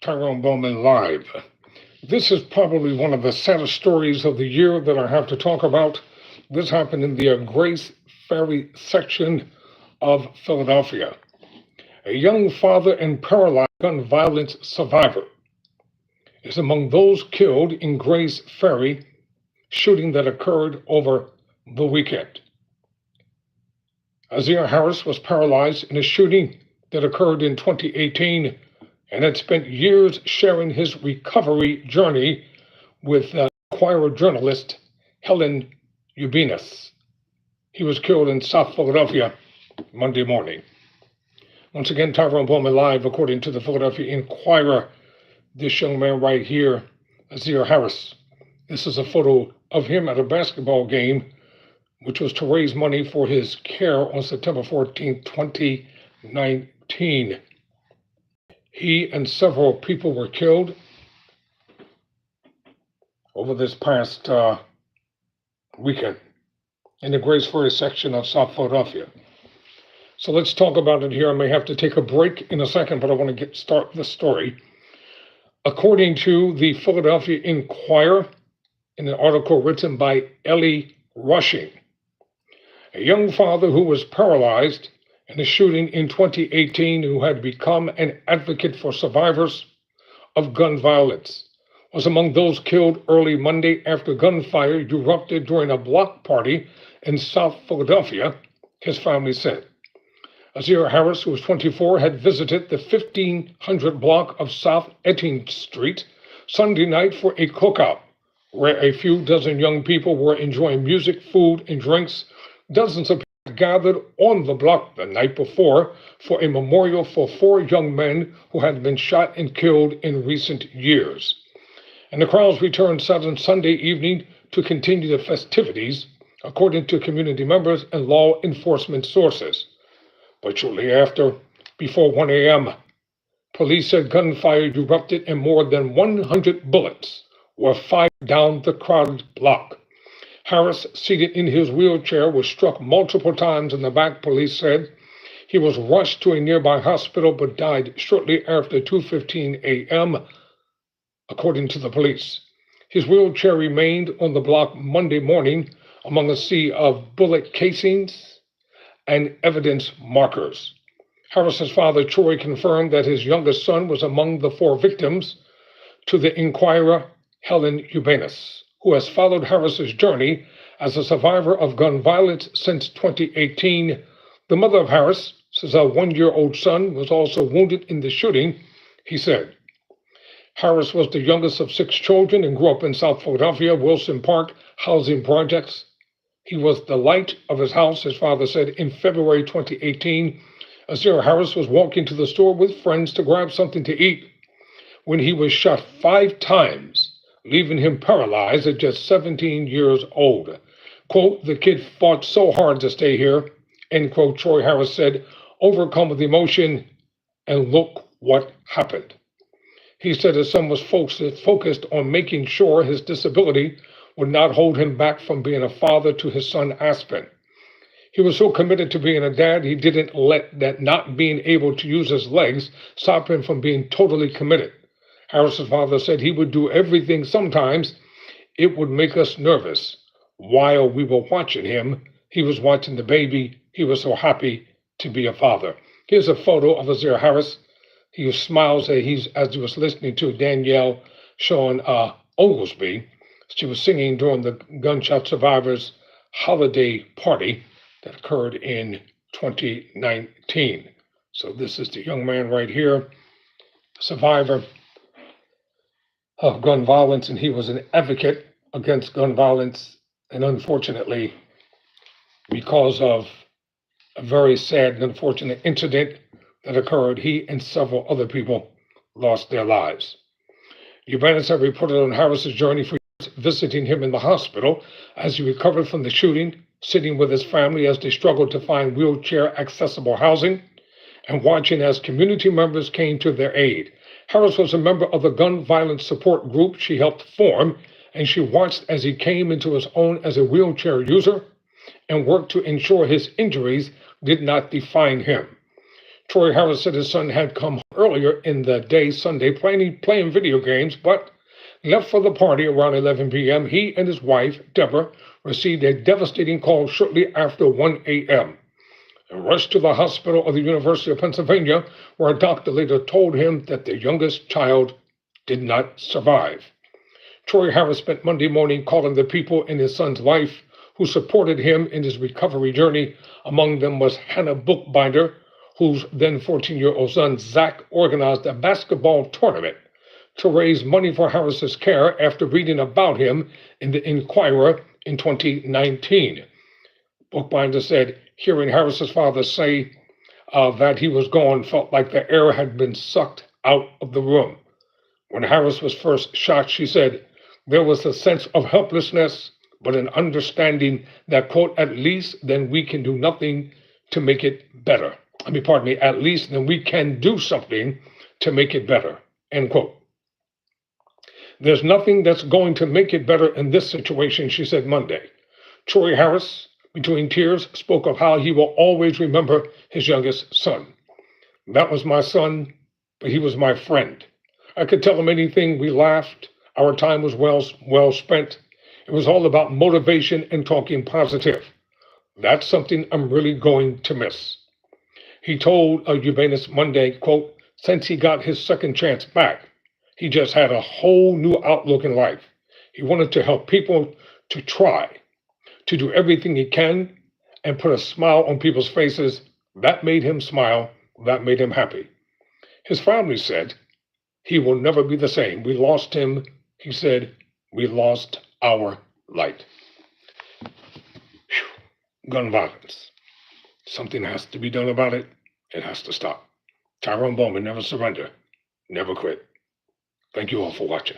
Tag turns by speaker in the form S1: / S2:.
S1: Tyrone Bowman live. This is probably one of the saddest stories of the year that I have to talk about. This happened in the Grace Ferry section of Philadelphia. A young father and paralyzed gun violence survivor is among those killed in Grace Ferry shooting that occurred over the weekend. Azir Harris was paralyzed in a shooting that occurred in 2018 and had spent years sharing his recovery journey with Inquirer journalist Helen Ubinas. He was killed in South Philadelphia Monday morning. Once again, Tyrone Bowman live, according to the Philadelphia Inquirer. This young man right here, Azir Harris. This is a photo of him at a basketball game, which was to raise money for his care on September 14, 2019. He and several people were killed over this past weekend in the Grace Ferry section of South Philadelphia. So let's talk about it here. I may have to take a break in a second, but I want to start the story. According to the Philadelphia Inquirer, in an article written by Ellie Rushing, a young father who was paralyzed in a shooting in 2018 who had become an advocate for survivors of gun violence was among those killed early Monday after gunfire erupted during a block party in South Philadelphia, his family said. Azir Harris, who was 24, had visited the 1500 block of South Etting Street Sunday night for a cookout, where a few dozen young people were enjoying music, food, and drinks. Dozens of people gathered on the block the night before for a memorial for 4 young men who had been shot and killed in recent years. And the crowds returned Sunday evening to continue the festivities, according to community members and law enforcement sources. But shortly after, before 1 a.m., police said gunfire erupted and more than 100 bullets were fired down the crowded block. Harris, seated in his wheelchair, was struck multiple times in the back, police said. He was rushed to a nearby hospital but died shortly after 2:15 a.m., according to the police. His wheelchair remained on the block Monday morning among a sea of bullet casings and evidence markers. Harris's father, Troy, confirmed that his youngest son was among the 4 victims. To the Inquirer, Helen Ubinas, who has followed Harris's journey as a survivor of gun violence since 2018. The mother of Harris says her 1-year-old son was also wounded in the shooting, he said. Harris was the youngest of 6 children and grew up in South Philadelphia, Wilson Park housing projects. He was the light of his house, his father said. In February 2018, Azir Harris was walking to the store with friends to grab something to eat when he was shot 5 times, leaving him paralyzed at just 17 years old. Quote, the kid fought so hard to stay here, end quote, Troy Harris said, overcome with emotion, and look what happened. He said his son was focused on making sure his disability would not hold him back from being a father to his son Aspen. He was so committed to being a dad, he didn't let that not being able to use his legs stop him from being totally committed. Harris's father said he would do everything. Sometimes it would make us nervous. While we were watching him, he was watching the baby. He was so happy to be a father. Here's a photo of Azir Harris. He smiles as he was listening to Danielle Sean Oglesby. She was singing during the gunshot survivors' holiday party that occurred in 2019. So this is the young man right here, survivor of gun violence, and he was an advocate against gun violence. And unfortunately, because of a very sad and unfortunate incident that occurred, he and several other people lost their lives. Ubinas have reported on Harris's journey for years, visiting him in the hospital as he recovered from the shooting, sitting with his family as they struggled to find wheelchair-accessible housing, and watching as community members came to their aid. Harris was a member of the gun violence support group she helped form, and she watched as he came into his own as a wheelchair user and worked to ensure his injuries did not define him. Troy Harris said his son had come earlier in the day Sunday playing video games, but left for the party around 11 p.m. He and his wife, Deborah, received a devastating call shortly after 1 a.m. and rushed to the hospital of the University of Pennsylvania, where a doctor later told him that their youngest child did not survive. Troy Harris spent Monday morning calling the people in his son's life who supported him in his recovery journey. Among them was Hannah Bookbinder, whose then 14-year-old son, Zach, organized a basketball tournament to raise money for Harris's care after reading about him in the Inquirer in 2019. Bookbinder said, hearing Harris's father say that he was gone felt like the air had been sucked out of the room. When Harris was first shot, she said, there was a sense of helplessness, but an understanding that, quote, at least then we can do nothing to make it better. At least then we can do something to make it better, end quote. There's nothing that's going to make it better in this situation, she said Monday. Troy Harris, between tears, spoke of how he will always remember his youngest son. That was my son, but he was my friend. I could tell him anything. We laughed. Our time was well spent. It was all about motivation and talking positive. That's something I'm really going to miss. He told Ubanus Monday, quote, since he got his second chance back, he just had a whole new outlook in life. He wanted to help people to try, to do everything he can, and put a smile on people's faces. That made him smile. That made him happy. His family said, he will never be the same. We lost him. He said, we lost our light. Whew. Gun violence. Something has to be done about it. It has to stop. Tyrone Bowman, never surrender, never quit. Thank you all for watching.